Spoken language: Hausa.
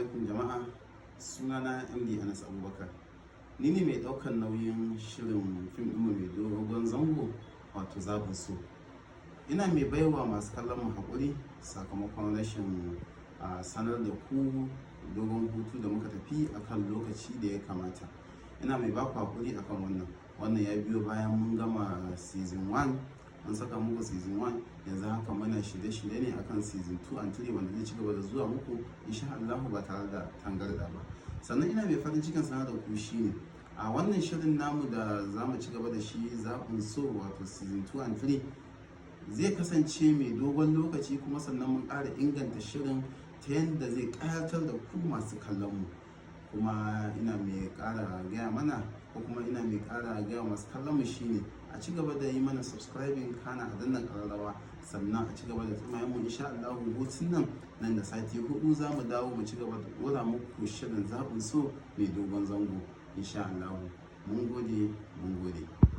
alaikum jama'a, sunana MD Anas Abubakar. Ni ne mai ɗaukar nauyin shirin fim ɗinmu mai dogon zango wato zaɓin so. Ina mai baiwa masu kallon mu haƙuri sakamakon rashin sanar da ku dogon hutu da muka tafi akan lokaci da ya kamata. Ina mai baku haƙuri akan wannan ya biyo bayan mun gama season 1, an saka muku season 1, yanzu haka muna shirye-shirye ne akan season 2 and 3 wanda zai ci gaba da zuwa muku insha Allah ba tare da tangarda ba. Sannan ina mai farin cikin sanar da ku shine a wannan shirin namu da za mu ci gaba da shi zaɓin so wato season 2 and 3 zai kasance mai dogon lokaci, kuma sannan mun ƙara inganta shirin ta yadda zai ƙayatar da ku masu kallon mu. Kuma ina mai ƙara gaya mana ko kuma ina mai ƙara gaya masu kallon mu shine a ci gaba da yi mana subscribing, kana a danna ƙararrawa, sannan a ci gaba da tsimayen mu insha Allah hutun nan da sati 4 za mu dawo mu ci gaba da ɗora muku shirin zaɓin so mai dogon zango insha Allah. Mun gode.